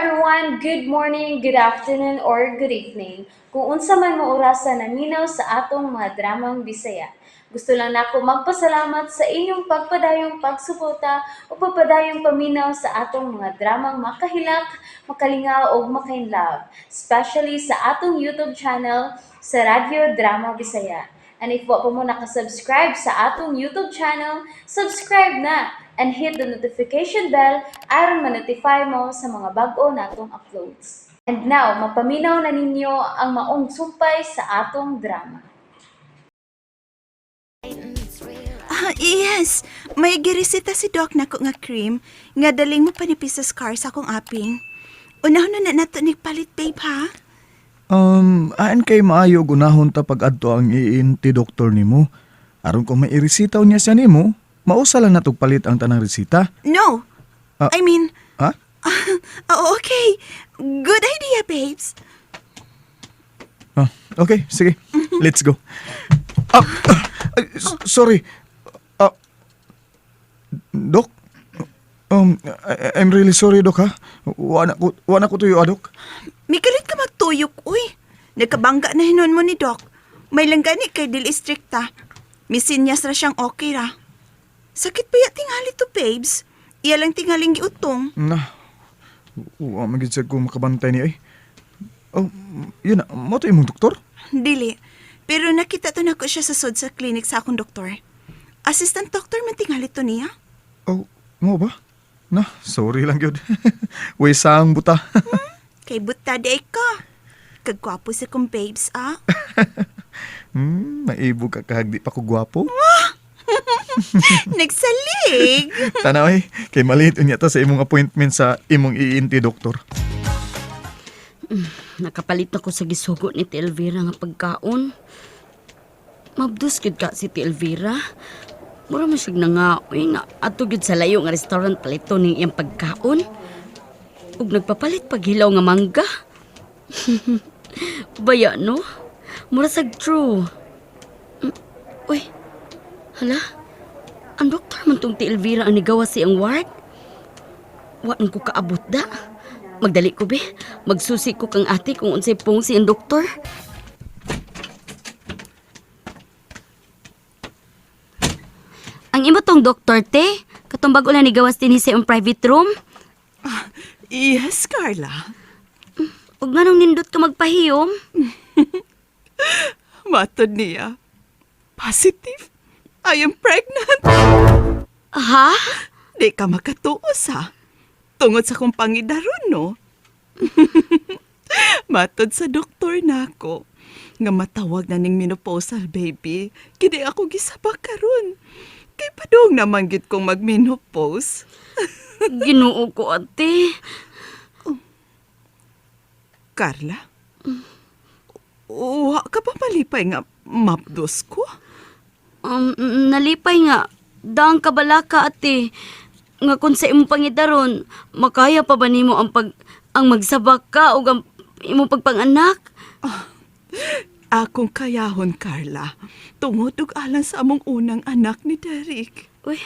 everyone, good morning, good afternoon, or good evening. Kung unsa man mo orasan naminaw sa atong mga dramang Bisaya. Gusto lang nako magpasalamat sa inyong pagpadayong pagsuporta o pagpadayong paminaw sa atong mga dramang makahilak, makalingaw o makainlove, especially sa atong YouTube channel sa Radyo Drama Bisaya. And if wa pa mo nakasubscribe sa atong YouTube channel, subscribe na and hit the notification bell aron ma-notify mo sa mga bag-o natong uploads. And now, mapaminaw na ninyo ang maong sumpay sa atong drama. Yes. May girisita si Doc nako nga cream nga daling mo panipis sa scar sa akong aping. Unahon na nato ni palit, babe, ha? Aan kay maayo gunahon ta pag-adto ang iinti doktor nimo. Aron kung may iresitaw niya siya nimo, mausa lang natog palit ang tanang resita. No. Ah, I mean, Ha? okay. Good idea, babes. Okay, sige. Let's go. Sorry. Dok? I'm really sorry, Dok, ha? Wala ko tuyo, Dok. Mikalit ka magtuyok, uy. Nagkabangga na hinon mo ni Doc. May langgani kay dili strikta. Misinyas ra siyang okay ra. Sakit pa ya tingali to, babes. Iya lang tingaling giutong. Magiging ko makabantay ni ay. Yun na. Mo to imong doktor? Dili. Pero nakita to na ko siya sa sud sa clinic sa akong doktor. Assistant doctor man tingali to niya. Mo ba? Sorry lang yun. Wisang buta. Kay buta day ka. Kagwapo sa kong babes, ah. Maibog ka kahagdi pa ko gwapo. Nagsalig. Tanaw ay, kay maliit unya ta sa imong appointment sa imong iinti doktor. Nakapalit na ko sa gisugo ni Ti Elvira nga pagkaon. Mabdus gid ka si Ti Elvira. Mura man siya nga ato gid sa layo nga restaurant palito ning iyang pagkaon. Ug nagpapalit paghilaw nga mangga. Baya no? Mura sag true. Uy. Hala? Ang doktor man tong Ti Elvira ang nigawa siyang ward. Wa nang ko kaabot da. Magdali ko be. Magsusi ko kang ate kung unsay pong siyang doktor. Ang imo tong doktor, te? Katong bago lang ni gawas din sa iyong private room? Yes, Carla. Ug nganong nindot ka magpahiyom? Matod niya. Positive. I am pregnant. Ha? Di ka makatuos, ha? Tungod sa kong pangidaron, no? Matod sa doktor na ako. Nga matawag na ning menopausal baby. Kini ako gisabak karon. Kay padung naman gid kong magmenopause. Ginoo ko, ate. Carla? Wa ka pa malipay nga mapdos ko? Nalipay nga. Daang kabalaka, ate. Nga kung sa imong pangidaron, makaya pa ba nimo ang magsabak ka o ang imong pagpanganak? Akong kayahon, Carla. Tungod ug alang sa among unang anak ni Derek. Uy,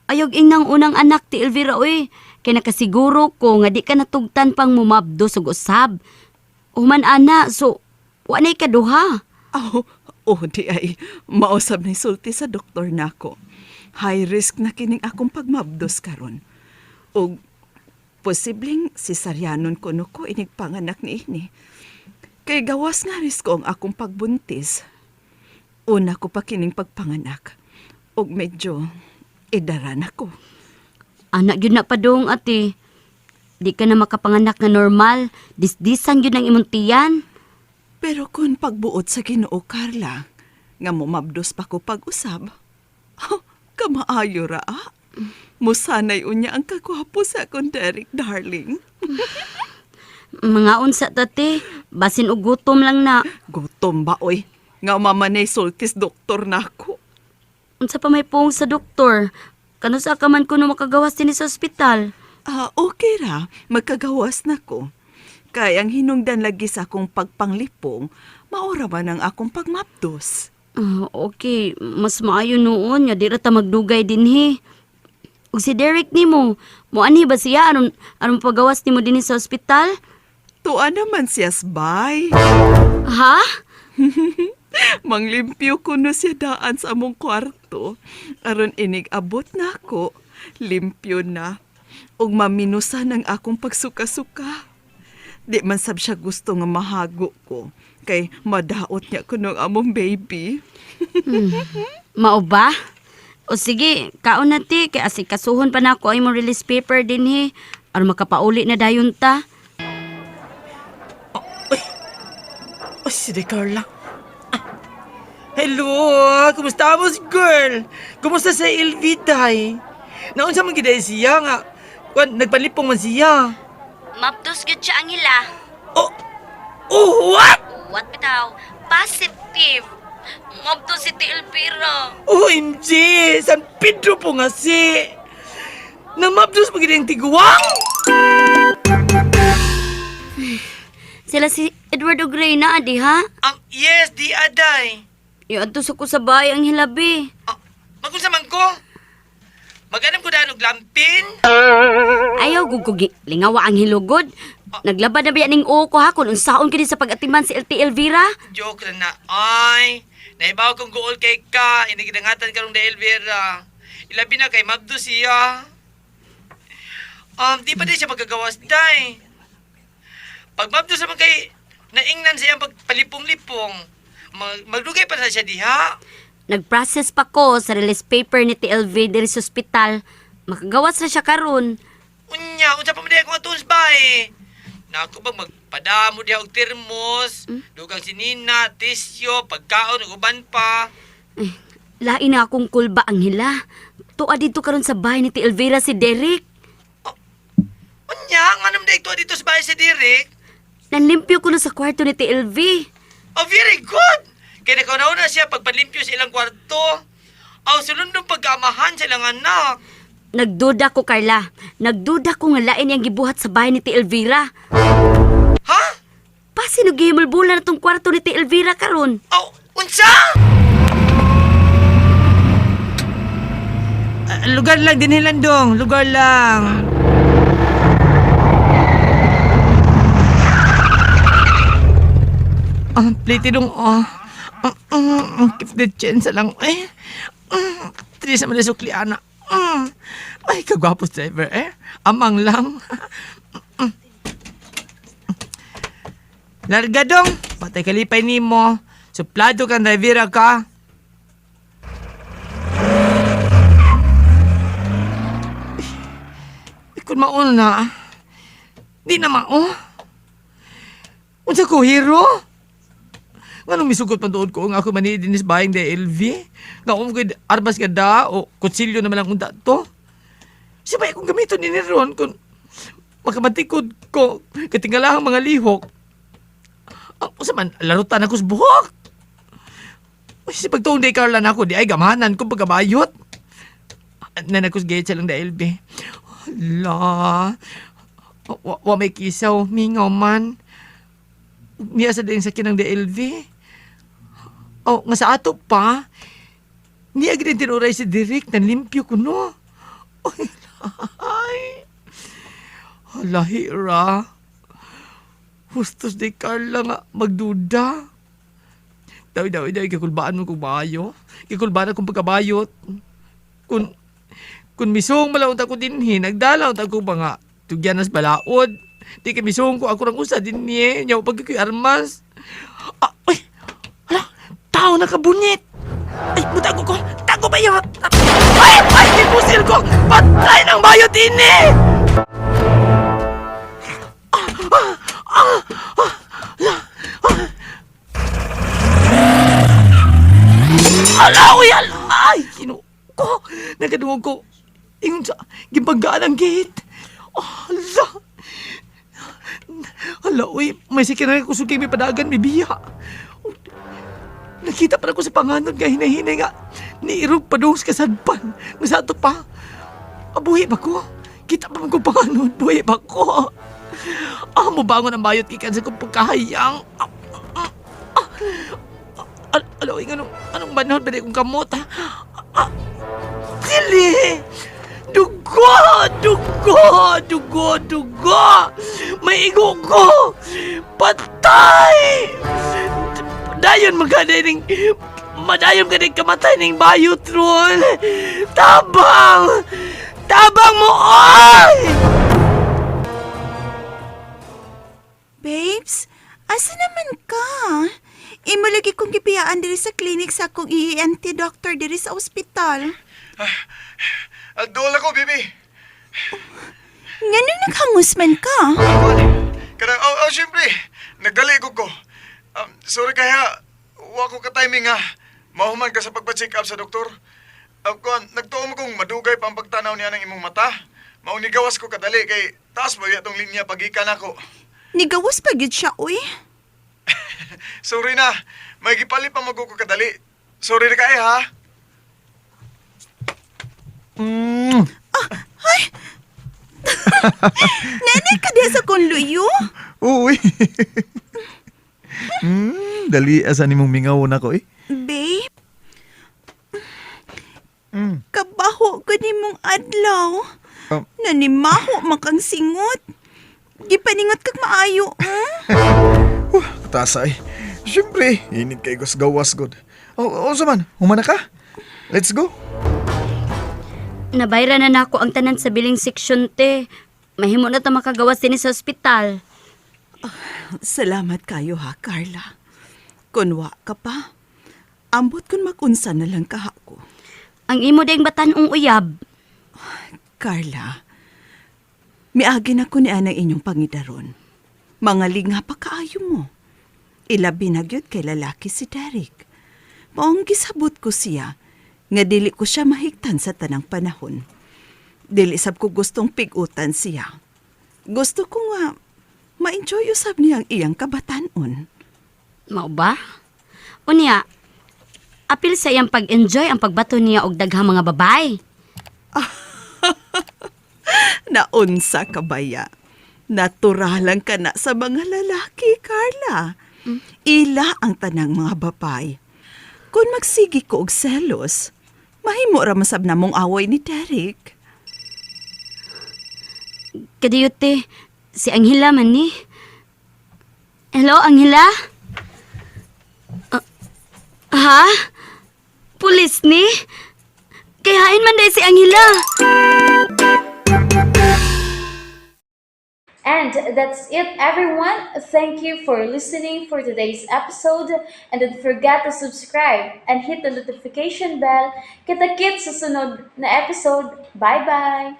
ayog inang unang anak ti Elvira, uy. Kaya nakasiguro ko nga di ka natugtan pang mumabdo sa usab. Uman ana, so, wanay kaduha. Di ay, mausab na sulti sa doktor nako. High risk na kining akong pagmabdos karon. O, posibleng cesaryanon ko no ko inig panganak ni ini. Kay gawas nga risko ang akong pagbuntis. Una ko pa kining pagpanganak. O medyo idaran ako. Anak yun na pa dong, ate. Di ka na makapanganak na normal. Disdisan yun ang imong tiyan. Pero kung pagbuot sa Ginoo, Carla, nga mumabdos pa ko pag-usab, kamaayo ra, ah? Musanay unya ang kagwapo sa akong Derek, darling. Mga unsa, tate. Basin og gutom lang na. Gutom ba, oy? Nga mamanay sultis doktor na ako. Unsa pa may pong sa doktor. Kano sa ka man kuno makagawas din sa ospital. Okay ra. Magkagawas na ko. Kaya ang hinungdan lagi sa akong pagpanglipong, maura man ang akong pagmapdos. Okay, mas maayo noon. Nga di ra ta magdugay din, he. Ug si Derek nimo, mo ani ba siya aron pagawas nimo dinhi sa ospital? Tuwa naman siyas bay. Ha? Manglimpyo ko no siya daan sa among kwarto. Aron inig abot na ako, limpyo na. Ug maminusan ang akong pagsuka-suka. Di man sab siya gusto nga mahago ko. Kay madaot niya ko ng among baby. Mao ba? O sige, kaon na ti, kay asikasuhon pa na ako ay mong release paper dinhi. Aron makapauli na dayon ta. Oh, si Carla. Hello, kumusta mo, girl? Kumusta sa Elviday? Naunsa man giday siya nga? Nagpalipong man siya. Mapdos gyud siya ang ila. Oh, what? What bitaw? Positive. Mapdos si Ti Elvira. OMG, San Pedro po nga si. Namabdos mo giday ang tiguang? Sila si Edward ug Reyna adi ha? Yes, di aday. Iadto sa ko sa bahay ang hilabi. Magunsa man ko? Mag-anam ko dahil lampin? Ayaw gugug lingawa ang hilugod. Naglabad na ba ning uo ko ha kung unsaon kini sa pag-atiman si LT Elvira? Joke na na. Ay, naibaw kong gool kay ka. Inigidangatan ka rong da Elvira. Ilabi na kay Mabdo siya. Di pa din siya magagawas, day. Pag Mabdo sa kay naingnan siya pagpalipong-lipong. Magdugay pa na siya diha. Nag-process pa ko sa release paper ni TLV diri sa ospital. Makagawas na siya karon. Unya, unsa pa man diha kung atuns ba eh. Naku bang magpadamo diha og termos, dugang sinina, tisyo, pagkaon ug uban pa. Lain na akong kulba ang hila. Tuwa dito karon sa bahay ni Ti Elvira si Derek. Unya, nganong daig to dito sa bahay si Derek? Nanlimpyo ko na sa kwarto ni Ti LV. Oh, very good! Kaya nakaunaw na siya pagpalimpyo sa ilang kwarto. Aw, sulundong pagkaamahan sa ilang anak. Nagduda ko, Carla. Nagduda ko nga lain yung gibuhat sa bahay ni Ti Elvira. Ha? Pasino gihimulbula na tong kwarto ni Ti Elvira karon? Aw, unsa? Lugar lang din hilandong. Lugar lang. Plate dong, keep the chance lang, eh. Tiri sa mga sukliana. Ay, kagwapos driver, eh. Amang lang. Larga dong, patay kalipay ni mo. Suplado kang driver ka. Kung mauna na, di na mao. Unsa ko, hero? Nganong misugot pa doon ko nga ako manidinis bayang da LV? Nga ko arbas ka da o kutsilyo na malang unta to? Sibay akong gamiton ni Ron kung makabatikod ko katingalahang mga lihok. Ang man, larutan ako sa buhok. Si pagtuong day Carla na ako, di ay gamanan kung pagkabayot. Nanakos gayet siya lang da LV. Hala, wa may kisaw, mingaw man. Niya sa din sa kinang da LV. Oh, nga sa ato pa, niya ginin tinuray si Derek, nanlimpyo ko no. Ay, halahira. Hustos di Carla nga magduda. Dawi, kakulbaan mo kung maayo. Kakulbaan akong pagkabayot. Kung misong malaunta ko din nagdalaw ta ko mga tugyanas balaod. Di ka misong ko ako rang usa din niye. Nyaw pag ko'y armas. Ay, hala, tao nakabunit. Ay, mutago ko. Tago bayot. Ay, kipusil ko. Patay ng bayot ini. Alawi, ay, kino ko. Nagadungog ko. Ingon sa gimpanggaan ang gate. Hala. Hala, uy, may sikiran ko sugay may padagan, may biya. Nakita pa na ko sa panganon nga hinahinay nga. Niirog pa doon sa kasadpan. Nga sa ato pa. Buhi ba ko? Kita pa man ko panganon, buhi ba ko? Mabangon ang bayot kikan sa kong pagkahayang. Alo, anong banahon ba kong kamot, ha? Dili! Dugo! Dugo! Dugo! Dugo! Maigo ko! Patay! Dayon magkadaling... Madayon ka din kamatay ng bayotron! Tabang! Tabang mo, oy! Babes, asa naman ka? Imo lagi kong gipiyaan diri sa klinik sa akong ENT doctor diri sa ospital. Doon ako, baby. Nganong naghamusman ka? Kanang, siyempre, nagdali ko. Sorry kaya, wa ko ka-timing ha. Mahuman ka sa pagpa-check up sa doktor. Nagtuo mo kong madugay pa ang pagtanaw niya ng imong mata. Maunigawas ko kadali kay taas ba itong linya pagikan ako. Nigawas pa gid siya, uy. Sorry na, may gipali pa maguko kadali. Sorry na kaya ha. Nanay ka diya sa kong luyo? Uy. Dali asan imong mingaw na ko eh. Babe? Kabaho ko ni mong adlaw. Um, Nanimaho makang singot. Gipaningot kag maayo, Tasay. Siyempre, init kay gus gawas god. Sa man, humana ka? Let's go. Nabayra na nako ang tanan sa billing section te. Mahimo na ta makagawas din sa ospital. Salamat kayo ha, Carla. Kunwa ka pa. Ambot kun makunsa na lang kaha ko. Ang imo ding batanong uyab. Carla, miagi na ko ni anang inyong pangidaron. Mangaling nga pa kaayo mo. Ilabi na gyud kay lalaki si Derek. Maong gisabot ko siya, nga dili ko siya mahigtan sa tanang panahon. Dili sab ko gustong pigutan siya. Gusto ko nga ma-enjoy usab niya ang iyang kabatanon. Mao ba? Unya, apil sa iyang pag-enjoy ang pagbato niya og daghang mga babay. Naunsa ka baya? Naturalan ka na sa mga lalaki, Carla. Ila ang tanang mga babay. Kung magsigi ko og selos, mahimo ra masab na mong away ni Derek. Kadiyot si Anghela man ni. Hello, Anghela? Ha? Pulis ni? Kay hain man day si Anghela. And that's it, everyone. Thank you for listening for today's episode. And don't forget to subscribe and hit the notification bell. Kita-kits sa sunod na episode. Bye-bye!